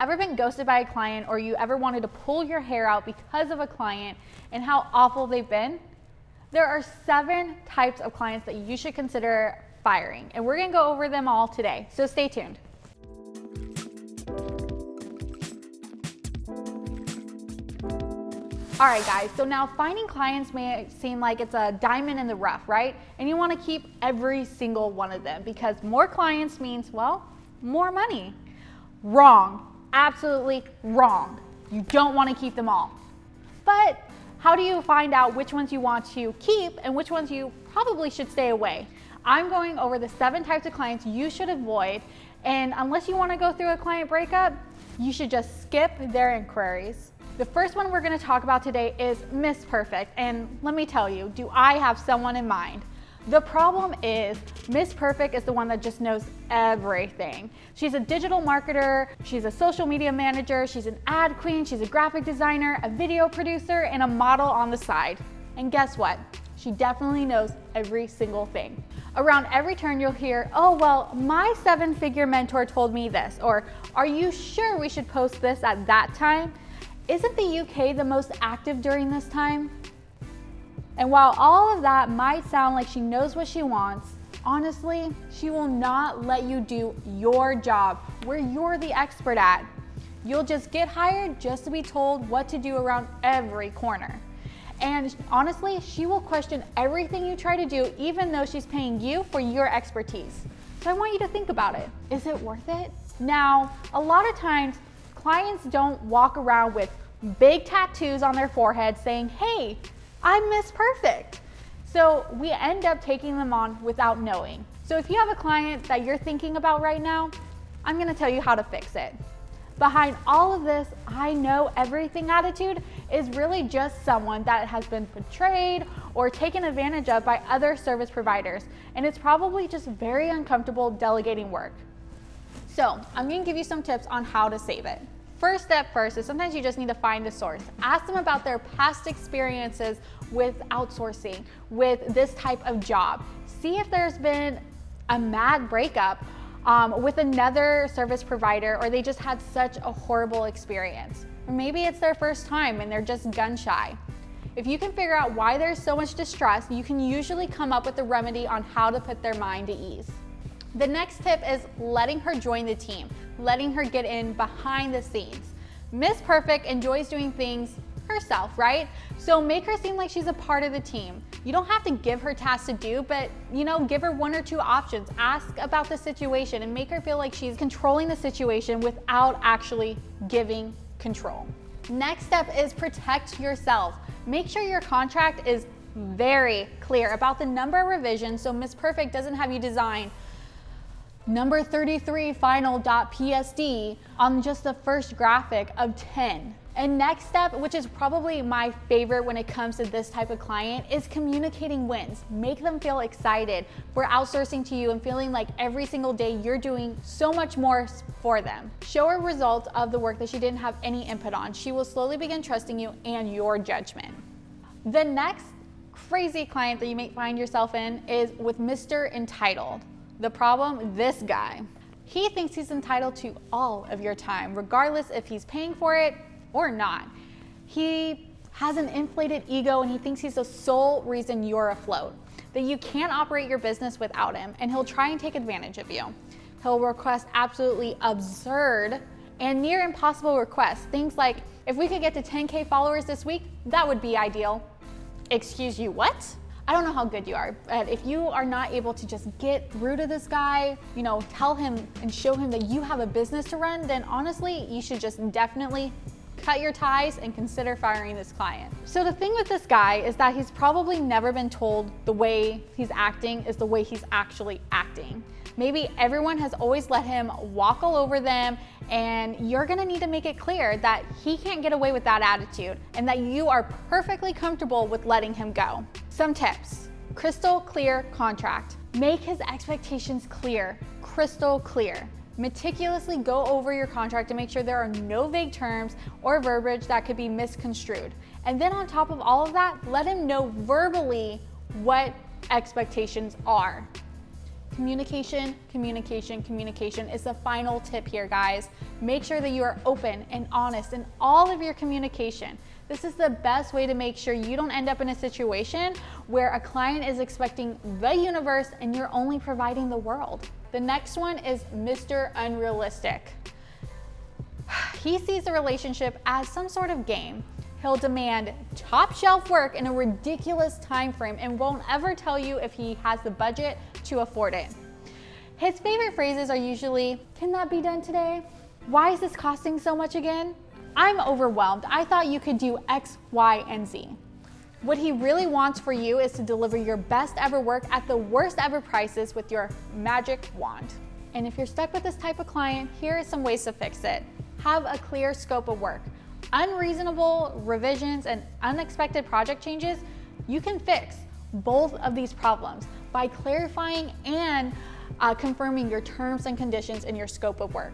Ever been ghosted by a client, or you ever wanted to pull your hair out because of a client and how awful they've been? There are 7 types of clients that you should consider firing, and we're gonna go over them all today, so stay tuned. All right guys, so now finding clients may seem like it's a diamond in the rough, right? And you wanna keep every single one of them because more clients means, well, more money. Wrong. Absolutely wrong. You don't want to keep them all. But how do you find out which ones you want to keep and which ones you probably should stay away? I'm going over the 7 types of clients you should avoid, and unless you want to go through a client breakup, you should just skip their inquiries. The first one we're going to talk about today is Miss Perfect, and let me tell you, do I have someone in mind? The problem is Miss Perfect is the one that just knows everything. She's a digital marketer, she's a social media manager, she's an ad queen, she's a graphic designer, a video producer, and a model on the side. And guess what? She definitely knows every single thing. Around every turn you'll hear, oh well, my 7-figure mentor told me this, or are you sure we should post this at that time? Isn't the UK the most active during this time? And while all of that might sound like she knows what she wants, honestly, she will not let you do your job where you're the expert at. You'll just get hired just to be told what to do around every corner. And honestly, she will question everything you try to do, even though she's paying you for your expertise. So I want you to think about it. Is it worth it? Now, a lot of times, clients don't walk around with big tattoos on their forehead saying, hey, I'm Miss Perfect. So we end up taking them on without knowing. So if you have a client that you're thinking about right now, I'm gonna tell you how to fix it. Behind all of this, I know everything attitude is really just someone that has been betrayed or taken advantage of by other service providers. And it's probably just very uncomfortable delegating work. So I'm gonna give you some tips on how to save it. First step first is sometimes you just need to find the source. Ask them about their past experiences with outsourcing, with this type of job. See if there's been a mad breakup with another service provider, or they just had such a horrible experience. Or maybe it's their first time and they're just gun shy. If you can figure out why there's so much distress, you can usually come up with a remedy on how to put their mind at ease. The next tip is letting her join the team, letting her get in behind the scenes. Miss Perfect enjoys doing things herself, right? So make her seem like she's a part of the team. You don't have to give her tasks to do, but give her 1 or 2 options. Ask about the situation and make her feel like she's controlling the situation without actually giving control. Next step is protect yourself. Make sure your contract is very clear about the number of revisions so Miss Perfect doesn't have you design number 33 final.psd on just the first graphic of 10. And next step, which is probably my favorite when it comes to this type of client, is communicating wins. Make them feel excited for outsourcing to you and feeling like every single day you're doing so much more for them. Show her results of the work that she didn't have any input on. She will slowly begin trusting you and your judgment. The next crazy client that you may find yourself in is with Mr. Entitled. The problem, this guy. He thinks he's entitled to all of your time, regardless if he's paying for it or not. He has an inflated ego and he thinks he's the sole reason you're afloat, that you can't operate your business without him, and he'll try and take advantage of you. He'll request absolutely absurd and near impossible requests. Things like, if we could get to 10K followers this week, that would be ideal. Excuse you, what? I don't know how good you are, but if you are not able to just get through to this guy, tell him and show him that you have a business to run, then honestly, you should just definitely cut your ties and consider firing this client. So the thing with this guy is that he's probably never been told the way he's acting is the way he's actually acting. Maybe everyone has always let him walk all over them, and you're gonna need to make it clear that he can't get away with that attitude and that you are perfectly comfortable with letting him go. Some tips: crystal clear contract. Make his expectations clear, crystal clear. Meticulously go over your contract to make sure there are no vague terms or verbiage that could be misconstrued. And then on top of all of that, let him know verbally what expectations are. Communication, communication, communication is the final tip here, guys. Make sure that you are open and honest in all of your communication. This is the best way to make sure you don't end up in a situation where a client is expecting the universe and you're only providing the world. The next one is Mr. Unrealistic. He sees the relationship as some sort of game. He'll demand top shelf work in a ridiculous time frame and won't ever tell you if he has the budget to afford it. His favorite phrases are usually, "Can that be done today? Why is this costing so much again? I'm overwhelmed. I thought you could do X, Y, and Z." What he really wants for you is to deliver your best ever work at the worst ever prices with your magic wand. And if you're stuck with this type of client, here are some ways to fix it. Have a clear scope of work. Unreasonable revisions and unexpected project changes, you can fix both of these problems by clarifying and confirming your terms and conditions in your scope of work.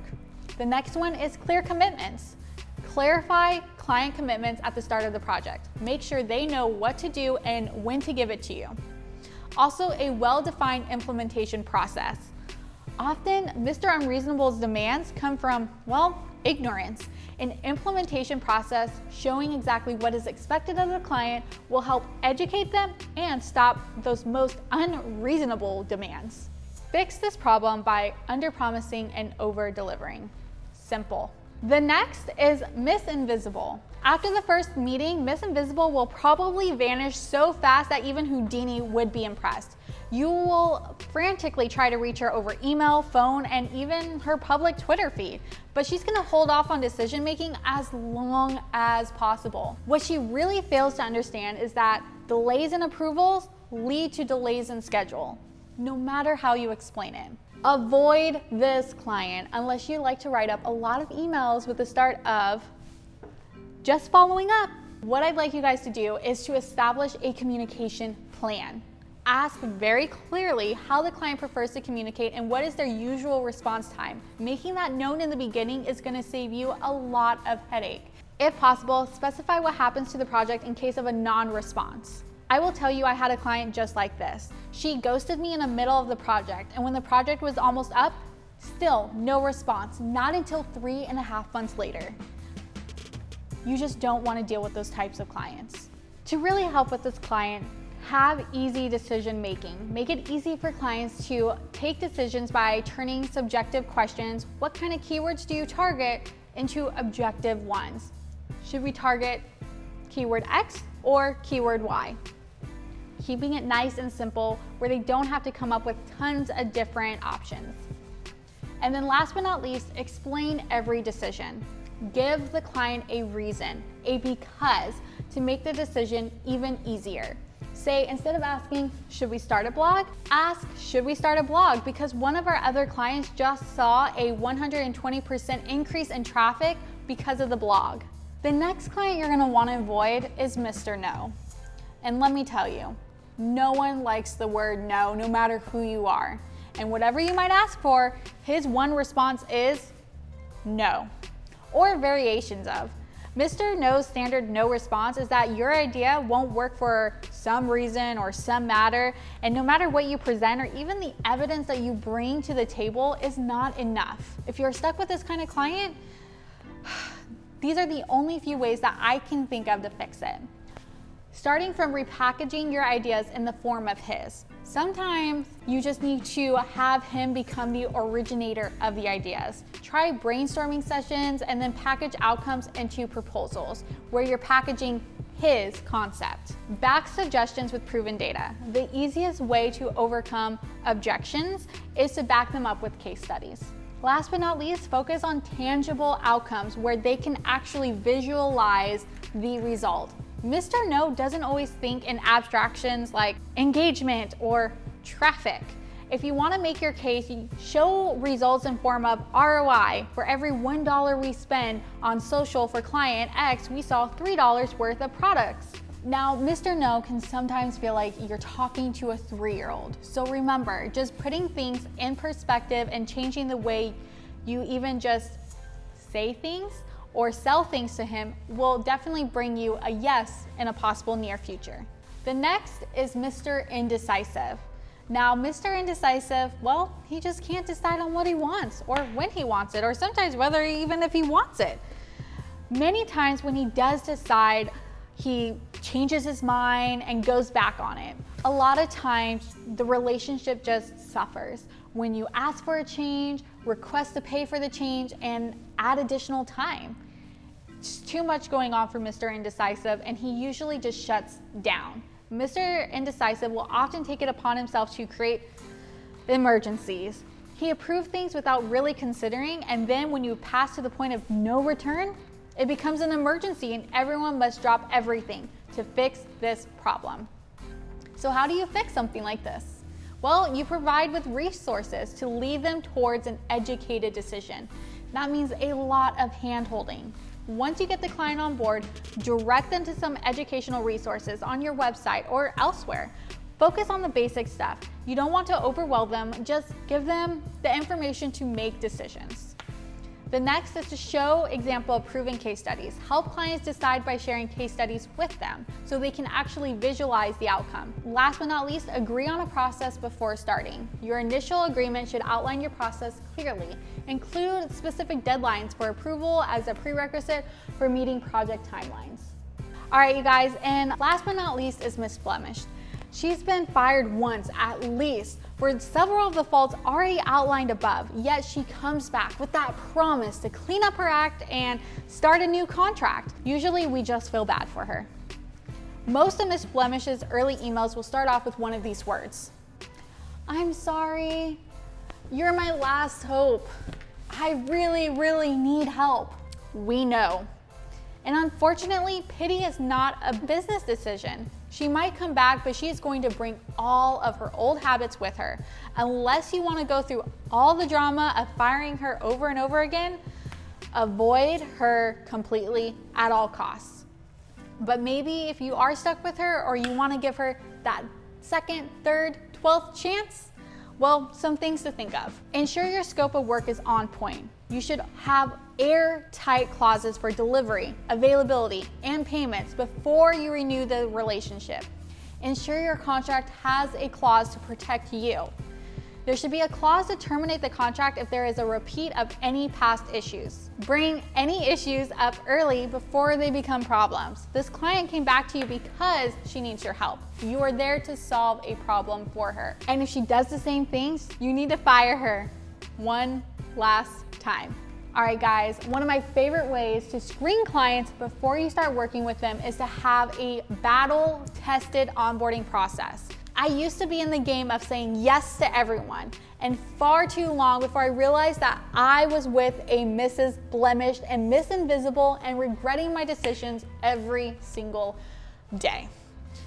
The next one is clear commitments. Clarify client commitments at the start of the project. Make sure they know what to do and when to give it to you. Also, a well-defined implementation process. Often, Mr. Unreasonable's demands come from, well, ignorance. An implementation process showing exactly what is expected of the client will help educate them and stop those most unreasonable demands. Fix this problem by under-promising and over-delivering. Simple. The next is Miss Invisible. After the first meeting, Miss Invisible will probably vanish so fast that even Houdini would be impressed. You will frantically try to reach her over email, phone, and even her public Twitter feed, but she's gonna hold off on decision making as long as possible. What she really fails to understand is that delays in approvals lead to delays in schedule, no matter how you explain it. Avoid this client unless you like to write up a lot of emails with the start of "just following up." What I'd like you guys to do is to establish a communication plan. Ask very clearly how the client prefers to communicate and what is their usual response time. Making that known in the beginning is going to save you a lot of headache. If possible, specify what happens to the project in case of a non-response. I will tell you, I had a client just like this. She ghosted me in the middle of the project, and when the project was almost up, still no response, not until 3.5 months later. You just don't want to deal with those types of clients. To really help with this client, have easy decision making. Make it easy for clients to take decisions by turning subjective questions, "What kind of keywords do you target?" into objective ones. Should we target keyword X or keyword Y? Keeping it nice and simple where they don't have to come up with tons of different options. And then last but not least, explain every decision. Give the client a reason, a because, to make the decision even easier. Say, instead of asking, "Should we start a blog?" ask, "Should we start a blog?" Because one of our other clients just saw a 120% increase in traffic because of the blog. The next client you're gonna wanna avoid is Mr. No. And let me tell you, no one likes the word no, no matter who you are. And whatever you might ask for, his one response is no, or variations of. Mr. No's standard no response is that your idea won't work for some reason or some matter, and no matter what you present or even the evidence that you bring to the table is not enough. If you're stuck with this kind of client, these are the only few ways that I can think of to fix it. Starting from repackaging your ideas in the form of his. Sometimes you just need to have him become the originator of the ideas. Try brainstorming sessions and then package outcomes into proposals where you're packaging his concept. Back suggestions with proven data. The easiest way to overcome objections is to back them up with case studies. Last but not least, focus on tangible outcomes where they can actually visualize the result. Mr. No doesn't always think in abstractions like engagement or traffic. If you want to make your case, show results in form of ROI. For every $1 we spend on social for client X, we saw $3 worth of products. Now, Mr. No can sometimes feel like you're talking to a 3-year-old. So remember, just putting things in perspective and changing the way you even just say things or sell things to him will definitely bring you a yes in a possible near future. The next is Mr. Indecisive. Now, Mr. Indecisive, well, he just can't decide on what he wants or when he wants it, or sometimes even if he wants it. Many times when he does decide, he changes his mind and goes back on it. A lot of times the relationship just suffers when you ask for a change, request to pay for the change, and add additional time. It's too much going on for Mr. Indecisive, and he usually just shuts down. Mr. Indecisive will often take it upon himself to create emergencies. He approves things without really considering, and then when you pass to the point of no return, it becomes an emergency and everyone must drop everything to fix this problem. So how do you fix something like this? Well, you provide with resources to lead them towards an educated decision. That means a lot of hand-holding. Once you get the client on board, direct them to some educational resources on your website or elsewhere. Focus on the basic stuff. You don't want to overwhelm them, just give them the information to make decisions. The next is to show example of proven case studies. Help clients decide by sharing case studies with them so they can actually visualize the outcome. Last but not least, agree on a process before starting. Your initial agreement should outline your process clearly. Include specific deadlines for approval as a prerequisite for meeting project timelines. All right, you guys, and last but not least is Miss Blemish. She's been fired once at least for several of the faults already outlined above, yet she comes back with that promise to clean up her act and start a new contract. Usually we just feel bad for her. Most of Miss Blemish's early emails will start off with one of these words. I'm sorry, you're my last hope. I really, really need help. We know. And unfortunately, pity is not a business decision. She might come back, but she is going to bring all of her old habits with her. Unless you want to go through all the drama of firing her over and over again, avoid her completely at all costs. But maybe if you are stuck with her or you want to give her that second, third, 12th chance, well, some things to think of. Ensure your scope of work is on point. You should have airtight clauses for delivery, availability, and payments before you renew the relationship. Ensure your contract has a clause to protect you. There should be a clause to terminate the contract if there is a repeat of any past issues. Bring any issues up early before they become problems. This client came back to you because she needs your help. You are there to solve a problem for her. And if she does the same things, you need to fire her one last time. All right, guys, one of my favorite ways to screen clients before you start working with them is to have a battle-tested onboarding process. I used to be in the game of saying yes to everyone, and far too long before I realized that I was with a Mrs. Blemish and Miss Invisible and regretting my decisions every single day.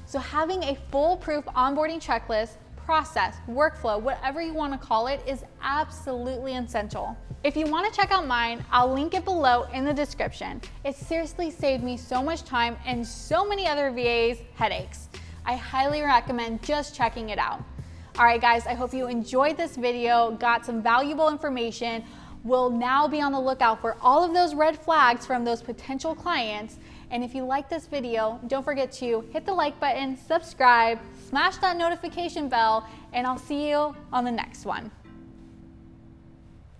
So having a foolproof onboarding checklist, process, workflow, whatever you want to call it, is absolutely essential. If you want to check out mine, I'll link it below in the description. It seriously saved me so much time and so many other VAs headaches. I highly recommend just checking it out. All right, guys, I hope you enjoyed this video, got some valuable information. We'll now be on the lookout for all of those red flags from those potential clients. And if you like this video, don't forget to hit the like button, subscribe, smash that notification bell, and I'll see you on the next one.